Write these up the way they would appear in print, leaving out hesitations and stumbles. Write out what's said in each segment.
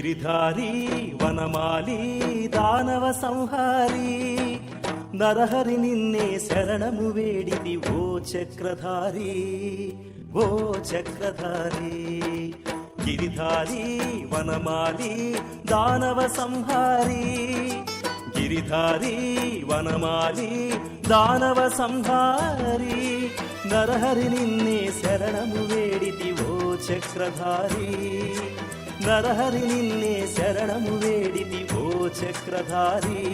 గిరిధారి వనమాలి దానవ సంహారి నరహరి నిన్నే శరణము వేడిది ఓ చక్రధారి ఓ చక్రధారి. గిరిధారి వనమాలి దానవ సంహారి గిరిధారి వనమాలి దానవ సంహారి నరహరి నిన్నే శరణము వేడిది ఓ చక్రధారి నరహరి నిన్నే శరణము వేడిది ఓ చక్రధారి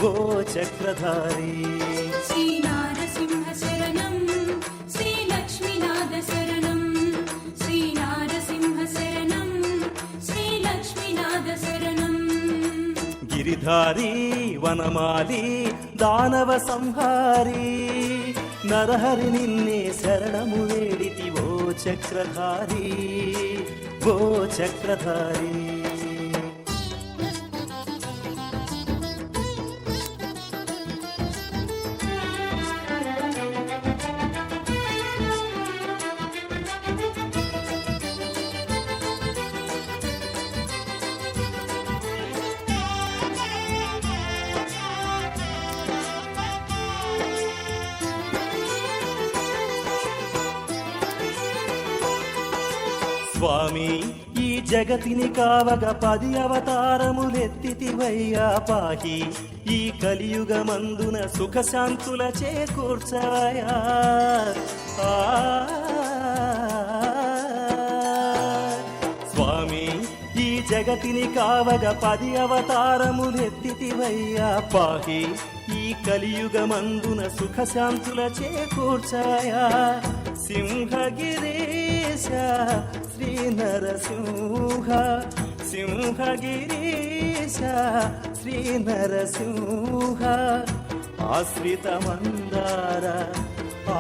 ఓ చక్రధారి. శ్రీ నారసింహ శరణం శ్రీ లక్ష్మీనాథ శరణం శ్రీ నారసింహ శరణం శ్రీ లక్ష్మీనాథ శరణం. గిరిధారి వనమాలి దానవ సంహారి నరహరి నిన్నే శరణము వేడితి ఓ చక్రధారి ఓ చక్రధారి. స్వామి ఈ జగతిని కావగ 10 అవతారములెత్తితివయ్యా పాహి ఈ కలియుగమందున సుఖశాంతుల చేకూర్చవయా. స్వామి ఈ జగతిని కావగ 10 అవతారములెత్తితివయ్యా పాహి ఈ కలియుగమందున సుఖశాంతుల చేకూర్చవయా. సింహగిరీశ శ్రీ నరసింహ సింహగిరీశ శ్రీ నరసింహ ఆశ్రిత మందార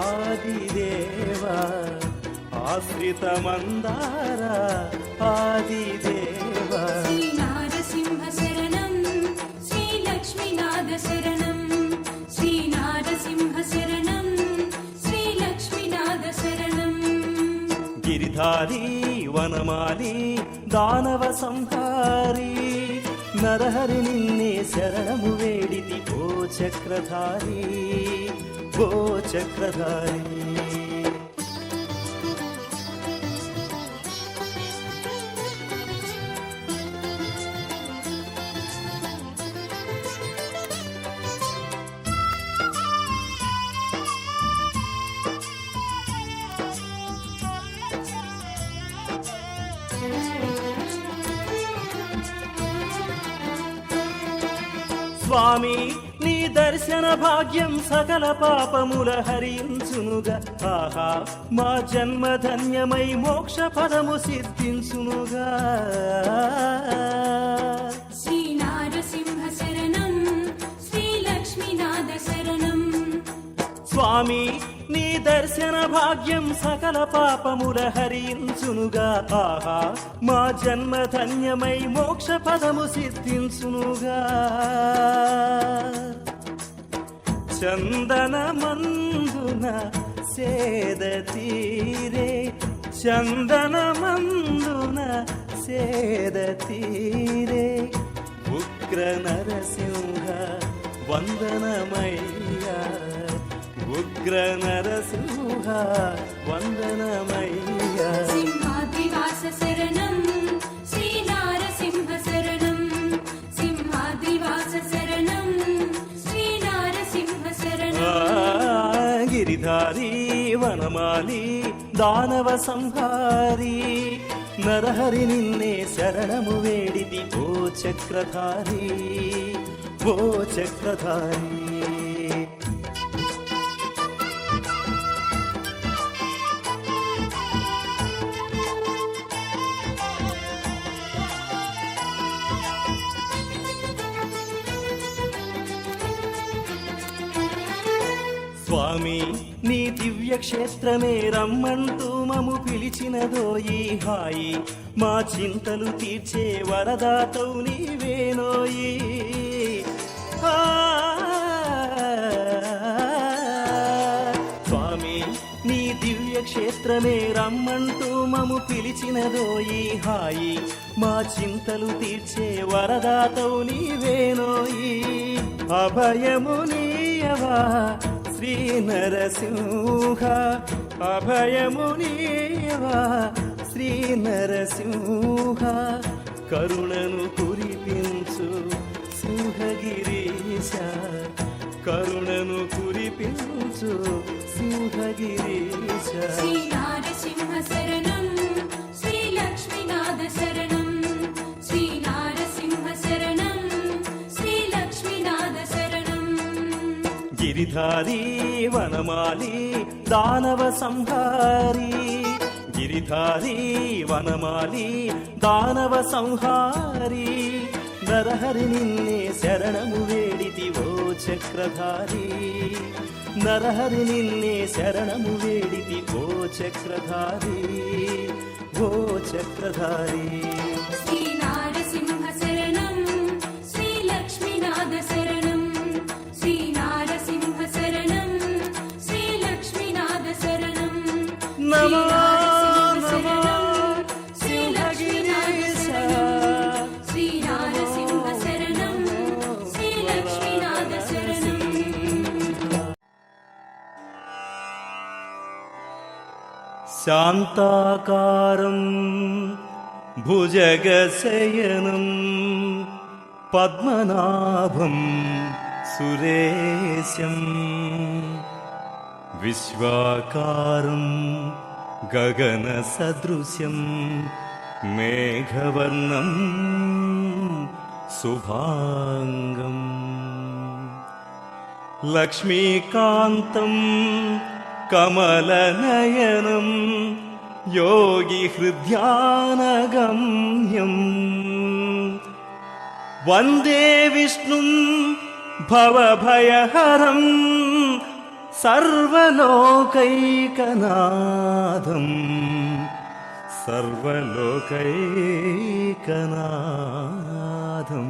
ఆదిదేవ ఆశ్రిత మందార ఆదిదేవ. శ్రీ నారసింహ శరణం శ్రీ లక్ష్మీనాథ శరణం శ్రీ నారసింహ శరణం శ్రీ లక్ష్మీనాథ శరణం. గిరిధారి వనమాలి దానవ సంహారి నరహరి నిన్నే శరణము వేడితి ఓ చక్రధారి ఓ చక్రధారి. స్వామి నీ దర్శన భాగ్యం సకల పాపముల హరించునుగా. ఆహా మా జన్మ ధన్యమై మోక్ష పదము సిద్ధించునుగా. శ్రీ నారసింహ శరణం శ్రీ లక్ష్మీనాథ శరణం. స్వామి నీ దర్శన భాగ్యం సకల పాపముల హరించునుగా. ఆహా మా జన్మ ధన్యమై మోక్ష పదము సిద్ధించునుగా. చందన మందున సేద తీరే చందన మందున సేద తీరే ఉగ్ర నరసింహ వందనమయ్యా ఉగ్ర నరసింహ వందనమయ్యా. సింహాద్రివాస శరణం శ్రీ నారసింహ శరణం సింహాద్రివాస శరణం శ్రీ నారసింహ శరణం. గిరిధారి వనమాలి దానవ సంహారి నరహరి నిన్నే శరణము వేడిది ఓ చక్రధారి ఓ చక్రధారి. స్వామి నీ దివ్య క్షేత్రమే రమ్మంటూ మము పిలిచినదోయి హాయి మా చింతలు తీర్చే వరదాతవు నీవేనోయి. స్వామి నీ దివ్య క్షేత్రమే రమ్మంటూ మము పిలిచినదోయి హాయి మా చింతలు తీర్చే వరదాతవు నీవేనోయి అభయము నీయవా శ్రీ నరసింహ అభయము నీయవా శ్రీ నరసింహ కరుణను కురిపించు సింహగిరీశ కరుణను కురిపించు సింహగిరీశ శ్రీ నారసింహ శరణం శ్రీ లక్ష్మీనాథ శరణం శ్రీ నారసింహ శరణం శ్రీ లక్ష్మీనాథ శరణం గిరిధారి వనమాలి దానవ సంహారి గిరిధారి వనమాలి దానవ సంహారి నరహరి నిన్నే శరణము వేడితి ఓ చక్రధారి నరహరి నిన్నే శరణము వేడితి ఓ చక్రధారి ఓ చక్రధారి శ్రీ నారసింహ శరణం శ్రీ లక్ష్మీనాథ శరణం శ్రీ నారసింహ శరణం శ్రీ లక్ష్మీనాథ శరణం నమో శ్రీ సింహగిరీశ శ్రీ నారసింహ శరణం శ్రీ లక్ష్మీనాథ శరణం శాంతాకారం భుజగశయనం పద్మనాభం సురేశం విశ్వాకారం గగనసదృశ్యం మేఘవర్ణం శుభాంగం లక్ష్మీకాంతం కమలనయనం యోగి హృద్యానగమ్యం వందే విష్ణుం భవభయహరం సర్వలోకైకనాథం సర్వలోకైకనాథం